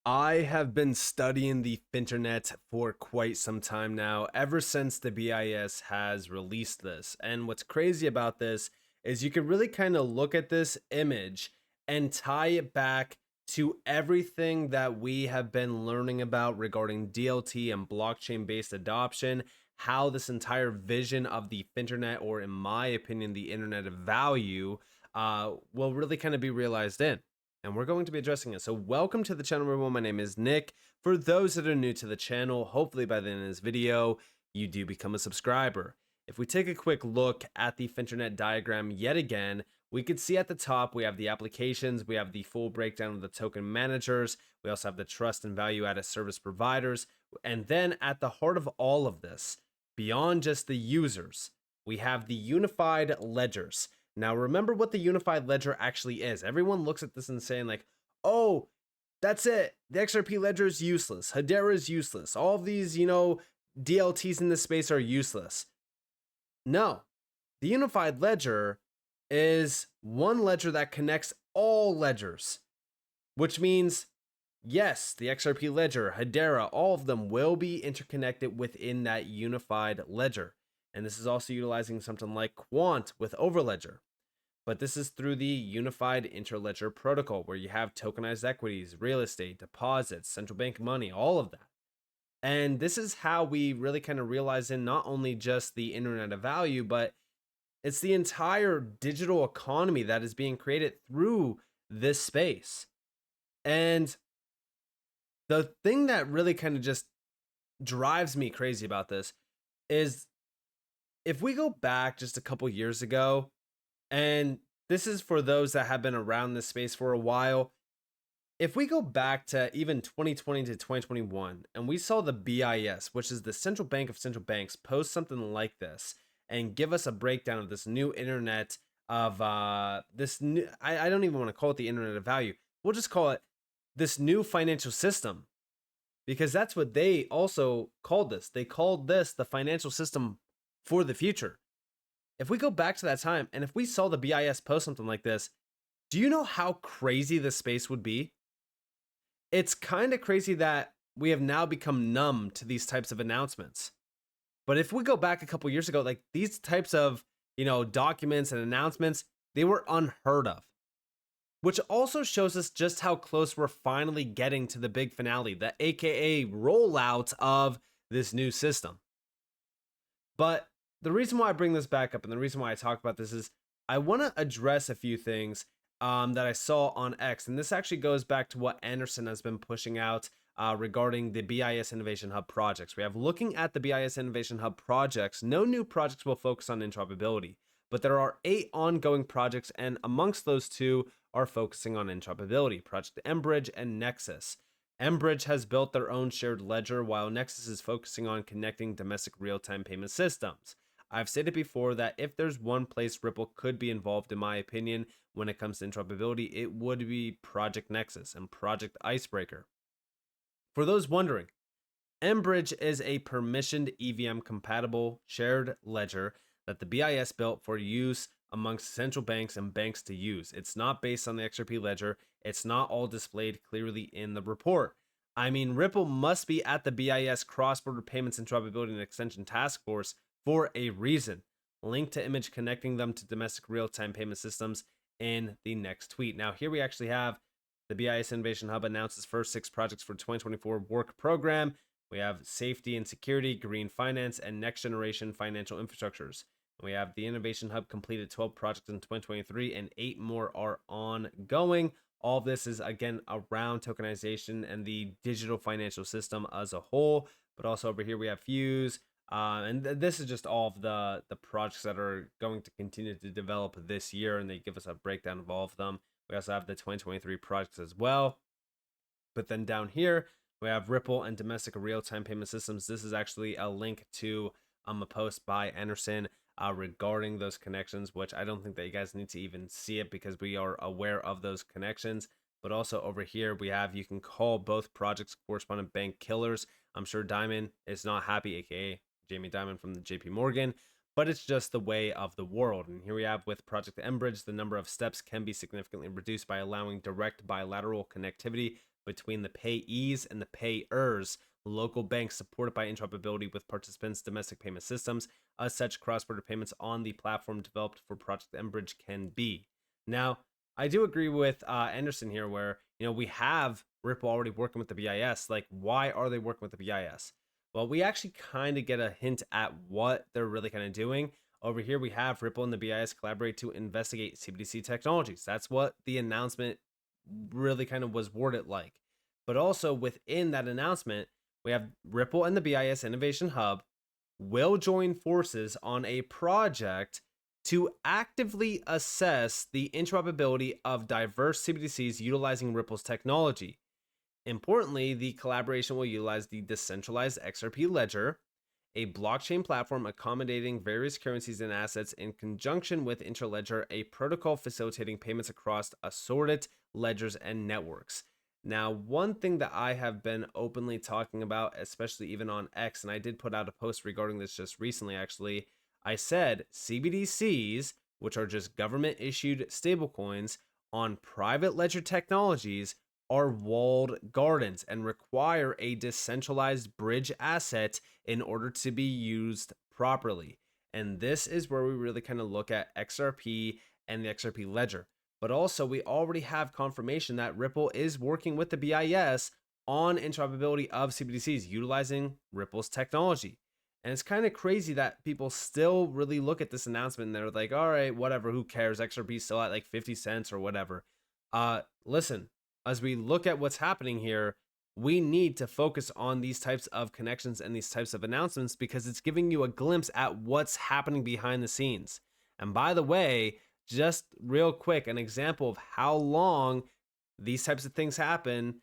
I have been studying the Finternet for quite some time now, ever since the BIS has released this. And what's crazy about this is you can really kind of look at this image and tie it back to everything that we have been learning about regarding DLT and blockchain based adoption, how this entire vision of the Finternet, or in my opinion, the Internet of Value, will really kind of be realized in, and we're going to be addressing it. So welcome to the channel, everyone. My name is Nick. For those that are new to the channel, hopefully by the end of this video, you do become a subscriber. If we take a quick look at the Finternet diagram yet again, we could see at the top, we have the applications, we have the full breakdown of the token managers, we also have the trust and value added service providers, and then at the heart of all of this, beyond just the users, we have the unified ledgers. Now, remember what the unified ledger actually is. Everyone looks at this and saying like, oh, that's it. The XRP ledger is useless. Hedera is useless. All of these, DLTs in this space are useless. No, the unified ledger is one ledger that connects all ledgers, which means, yes, the XRP ledger, Hedera, all of them will be interconnected within that unified ledger. And this is also utilizing something like Quant with Overledger. But this is through the Unified Interledger Protocol, where you have tokenized equities, real estate, deposits, central bank money, all of that. And this is how we really kind of realize in not only just the Internet of Value, but it's the entire digital economy that is being created through this space. And the thing that really kind of just drives me crazy about this is if we go back just a couple years ago, and this is for those that have been around this space for a while. If we go back to even 2020 to 2021, and we saw the BIS, which is the central bank of central banks, post something like this and give us a breakdown of this new internet of this new, I don't even want to call it the Internet of Value. We'll just call it this new financial system, because that's what they also called this. They called this the financial system for the future. If we go back to that time, and if we saw the BIS post something like this, do you know how crazy this space would be? It's kind of crazy that we have now become numb to these types of announcements. But if we go back a couple years ago, like these types of, documents and announcements, they were unheard of. Which also shows us just how close we're finally getting to the big finale, the AKA rollout of this new system. But the reason why I bring this back up and the reason why I talk about this is I want to address a few things that I saw on X. And this actually goes back to what Anderson has been pushing out regarding the BIS Innovation Hub projects. We have looking at the BIS Innovation Hub projects, no new projects will focus on interoperability, but there are 8 ongoing projects, and amongst those 2 are focusing on interoperability, Project Enbridge and Nexus. Enbridge has built their own shared ledger, while Nexus is focusing on connecting domestic real-time payment systems. I've stated before that if there's one place Ripple could be involved, in my opinion, when it comes to interoperability, it would be Project Nexus and Project Icebreaker. For those wondering, Enbridge is a permissioned EVM compatible shared ledger that the BIS built for use amongst central banks and banks to use. It's not based on the XRP ledger. It's not all displayed clearly in the report. I mean, Ripple must be at the BIS Cross-Border Payments Interoperability and Extension Task Force for a reason. Link to image connecting them to domestic real-time payment systems in the next tweet. Now, here we actually have the BIS Innovation Hub announced its first 6 projects for 2024 work program. We have safety and security, green finance, and next generation financial infrastructures. We have the Innovation Hub completed 12 projects in 2023, and 8 more are ongoing. All of this is, again, around tokenization and the digital financial system as a whole. But also over here, we have Fuse. And this is just all of the projects that are going to continue to develop this year, and they give us a breakdown of all of them. We also have the 2023 projects as well. But then down here, we have Ripple and domestic real-time payment systems. This is actually a link to a post by Anderson regarding those connections, which I don't think that you guys need to even see it because we are aware of those connections. But also over here, we have, you can call both projects correspondent bank killers. I'm sure Diamond is not happy, aka Jamie Dimon from the JP Morgan, but it's just the way of the world. And here we have with Project Enbridge, the number of steps can be significantly reduced by allowing direct bilateral connectivity between the payees and the payers. Local banks supported by interoperability with participants' domestic payment systems. As such, cross-border payments on the platform developed for Project Enbridge can be. Now, I do agree with Anderson here, where we have Ripple already working with the BIS. Like, why are they working with the BIS? Well, we actually kind of get a hint at what they're really kind of doing. Over here, we have Ripple and the BIS collaborate to investigate CBDC technologies. That's what the announcement really kind of was worded like. But also within that announcement, we have Ripple and the BIS Innovation Hub will join forces on a project to actively assess the interoperability of diverse CBDCs utilizing Ripple's technology. Importantly, the collaboration will utilize the decentralized XRP ledger, a blockchain platform accommodating various currencies and assets, in conjunction with Interledger, a protocol facilitating payments across assorted ledgers and networks. Now, one thing that I have been openly talking about, especially even on X, and I did put out a post regarding this just recently, actually, I said CBDCs, which are just government issued stablecoins on private ledger technologies, are walled gardens and require a decentralized bridge asset in order to be used properly. And this is where we really kind of look at XRP and the XRP ledger. But also, we already have confirmation that Ripple is working with the BIS on interoperability of CBDCs utilizing Ripple's technology. And it's kind of crazy that people still really look at this announcement and they're like, all right, whatever, who cares? XRP's still at like 50 cents or whatever. Listen, as we look at what's happening here, we need to focus on these types of connections and these types of announcements, because it's giving you a glimpse at what's happening behind the scenes. And by the way, just real quick, an example of how long these types of things happen,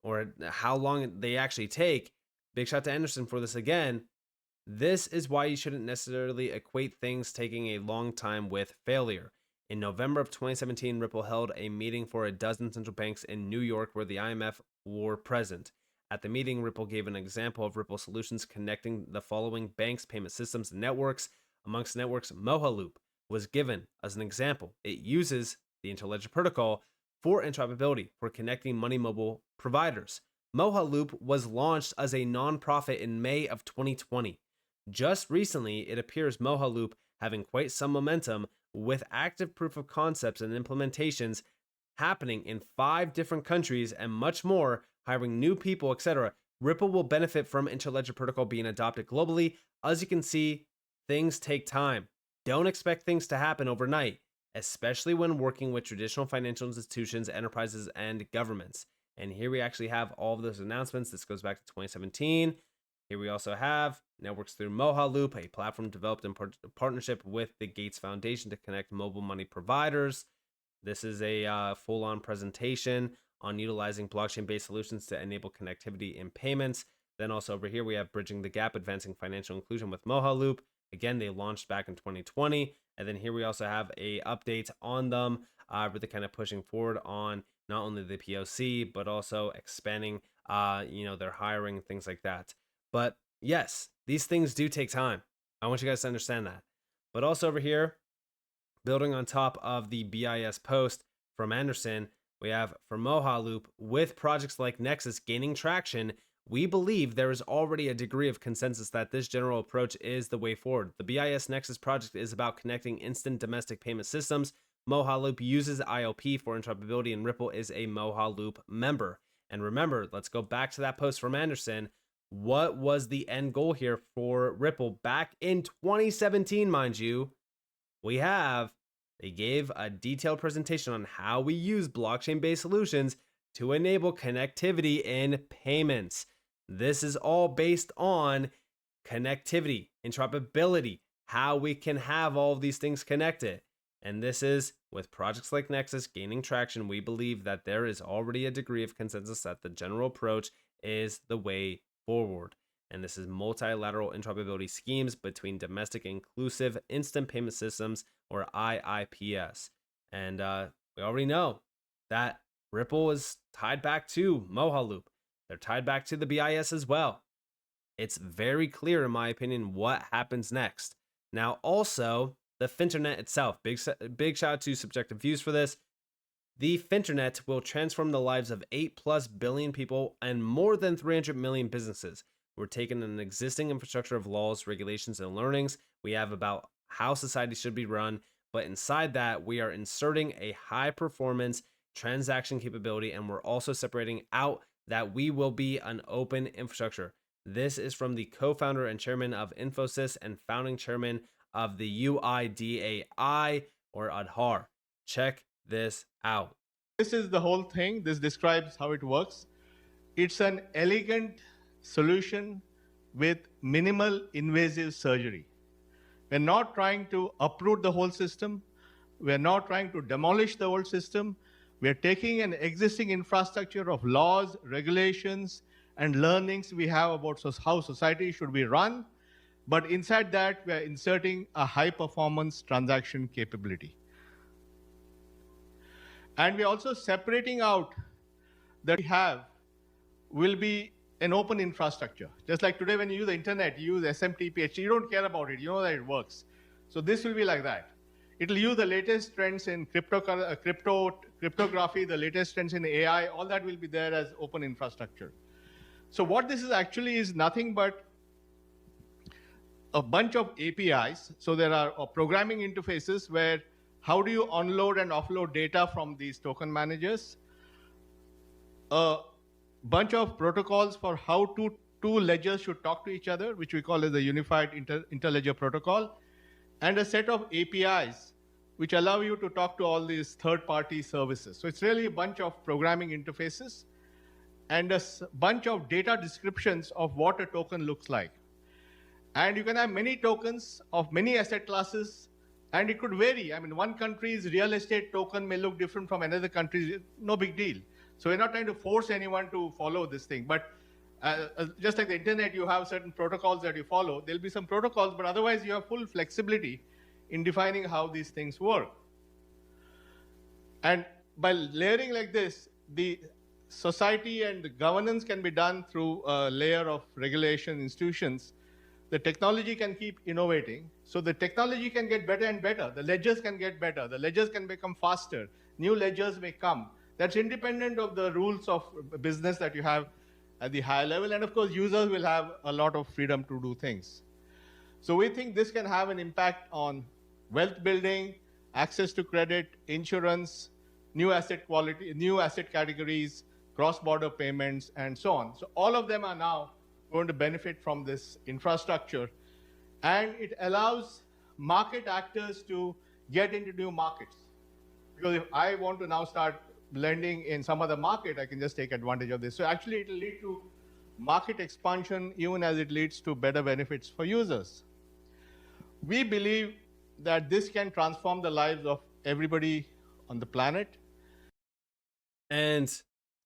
or how long they actually take. Big shout to Anderson for this again. This is why you shouldn't necessarily equate things taking a long time with failure. In November of 2017, Ripple held a meeting for a dozen central banks in New York where the IMF were present. At the meeting, Ripple gave an example of Ripple solutions connecting the following banks, payment systems, and networks. Amongst networks, Mohaloop was given as an example. It uses the Interledger protocol for interoperability for connecting money mobile providers. Mohaloop was launched as a nonprofit in May of 2020. Just recently, it appears Mohaloop having quite some momentum, with active proof of concepts and implementations happening in 5 different countries and much more, hiring new people, etc. Ripple will benefit from Interledger protocol being adopted globally. As you can see, things take time. Don't expect things to happen overnight, especially when working with traditional financial institutions, enterprises, and governments. And here we actually have all of those announcements. This goes back to 2017. Here we also have networks through Mohaloop, a platform developed in partnership with the Gates Foundation to connect mobile money providers. This is a full-on presentation on utilizing blockchain-based solutions to enable connectivity in payments. Then also over here, we have Bridging the Gap, Advancing Financial Inclusion with Mohaloop. Again, they launched back in 2020. And then here we also have a update on them, really kind of pushing forward on not only the POC, but also expanding, their hiring, things like that. But yes, these things do take time. I want you guys to understand that. But also over here, building on top of the BIS post from Anderson, we have for Mohaloop, with projects like Nexus gaining traction, we believe there is already a degree of consensus that this general approach is the way forward. The BIS Nexus project is about connecting instant domestic payment systems. Mohaloop uses ILP for interoperability, and Ripple is a Mohaloop member. And remember, let's go back to that post from Anderson. What was the end goal here for Ripple back in 2017, mind you? They gave a detailed presentation on how we use blockchain-based solutions to enable connectivity in payments. This is all based on connectivity, interoperability, how we can have all of these things connected. And this is, with projects like Nexus gaining traction, we believe that there is already a degree of consensus that the general approach is the way forward. And this is multilateral interoperability schemes between domestic inclusive instant payment systems, or IIPS. And we already know that Ripple is tied back to Mohaloop. They're tied back to the BIS as well. It's very clear, in my opinion, what happens next. Now, also, the Finternet itself. Big shout out to Subjective Views for this. The Finternet will transform the lives of 8+ billion people and more than 300 million businesses. We're taking an existing infrastructure of laws, regulations, and learnings we have about how society should be run, but inside that, we are inserting a high performance transaction capability, and we're also separating out that we will be an open infrastructure. This is from the co-founder and chairman of Infosys and founding chairman of the UIDAI, or Adhar. Check this out. This is the whole thing. This describes how it works. It's an elegant solution with minimal invasive surgery. We're not trying to uproot the whole system. We're not trying to demolish the old system. We're taking an existing infrastructure of laws, regulations, and learnings we have about how society should be run. But inside that, we're inserting a high-performance transaction capability. And we're also separating out that we have will be an open infrastructure. Just like today when you use the internet, you use SMTP, you don't care about it, you know that it works. So this will be like that. It'll use the latest trends in cryptography, the latest trends in AI, all that will be there as open infrastructure. So what this is actually is nothing but a bunch of APIs. So there are programming interfaces where how do you unload and offload data from these token managers? A bunch of protocols for how two ledgers should talk to each other, which we call as the Unified Interledger Protocol, and a set of APIs which allow you to talk to all these third-party services. So it's really a bunch of programming interfaces and a bunch of data descriptions of what a token looks like. And you can have many tokens of many asset classes, and it could vary. I mean, one country's real estate token may look different from another country's, no big deal. So we're not trying to force anyone to follow this thing. But just like the internet, you have certain protocols that you follow. There'll be some protocols, but otherwise you have full flexibility in defining how these things work. And by layering like this, the society and the governance can be done through a layer of regulation institutions. The technology can keep innovating. So the technology can get better and better. The ledgers can get better. The ledgers can become faster. New ledgers may come. That's independent of the rules of business that you have at the higher level. And of course, users will have a lot of freedom to do things. So we think this can have an impact on wealth building, access to credit, insurance, new asset quality, new asset categories, cross-border payments, and so on. So all of them are now going to benefit from this infrastructure. And it allows market actors to get into new markets. Because if I want to now start lending in some other market, I can just take advantage of this. So actually, it will lead to market expansion even as it leads to better benefits for users. We believe that this can transform the lives of everybody on the planet. And,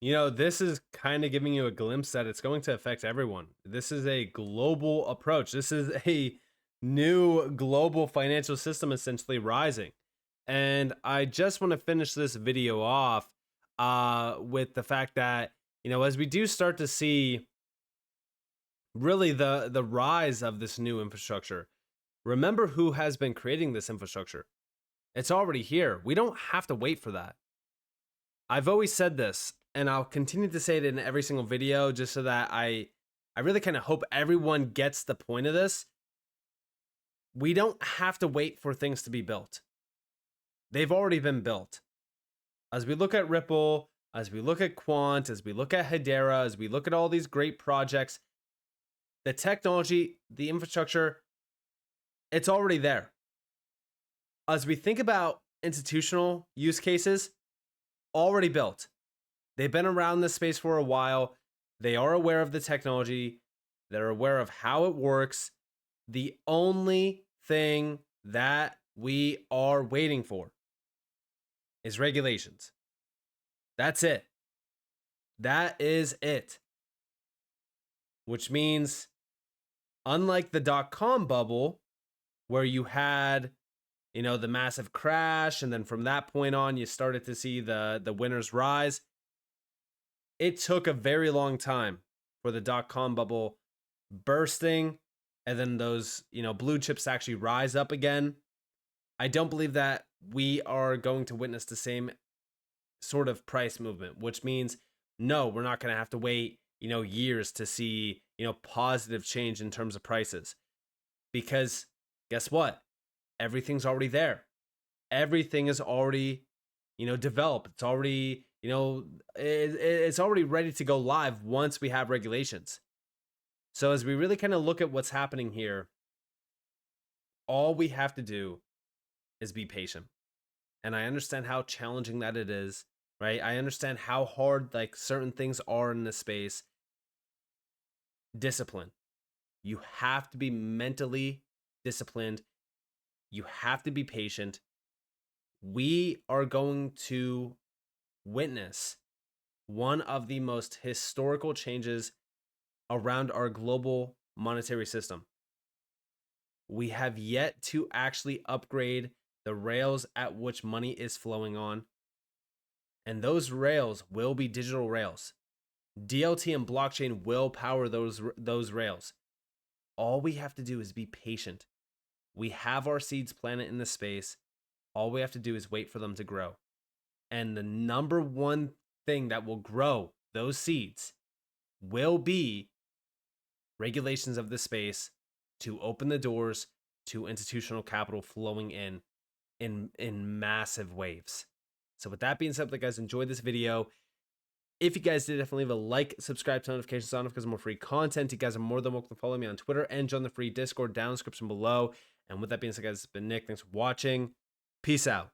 you know, this is kind of giving you a glimpse that it's going to affect everyone. This is a global approach. This is a new global financial system essentially rising. And I just want to finish this video off with the fact that, you know, as we do start to see really the rise of this new infrastructure, remember who has been creating this infrastructure. It's already here. We don't have to wait for that. I've always said this, and I'll continue to say it in every single video just so that I really kind of hope everyone gets the point of this. We don't have to wait for things to be built. They've already been built. As we look at Ripple, as we look at Quant, as we look at Hedera, as we look at all these great projects, the technology, the infrastructure, it's already there. As we think about institutional use cases, already built. They've been around this space for a while. They are aware of the technology. They're aware of how it works. The only thing that we are waiting for is regulations. That's it. That is it. Which means, unlike the dot-com bubble, where you had, you know, the massive crash, and then from that point on, you started to see the winners rise. It took a very long time for the dot-com bubble bursting, and then those, you know, blue chips actually rise up again. I don't believe that we are going to witness the same sort of price movement, which means no, we're not going to have to wait, years to see, positive change in terms of prices. Because guess what? Everything's already there. Everything is already, developed. It's already, it's already ready to go live once we have regulations. So as we really kind of look at what's happening here, all we have to do is be patient. And I understand how challenging that it is, right? I understand how hard like certain things are in this space. Discipline. You have to be mentally disciplined. You have to be patient. We are going to witness one of the most historical changes around our global monetary system. We have yet to actually upgrade the rails at which money is flowing on. And those rails will be digital rails. DLT and blockchain will power those rails. All we have to do is be patient. We have our seeds planted in the space. All we have to do is wait for them to grow. And the number one thing that will grow those seeds will be regulations of the space to open the doors to institutional capital flowing in massive waves. So with that being said, if you guys enjoyed this video, if you guys did, definitely leave a like, subscribe to notifications on because more free content. You guys are more than welcome to follow me on Twitter and join the free Discord down in the description below. And with that being said, guys, it's been Nick. Thanks for watching. Peace out.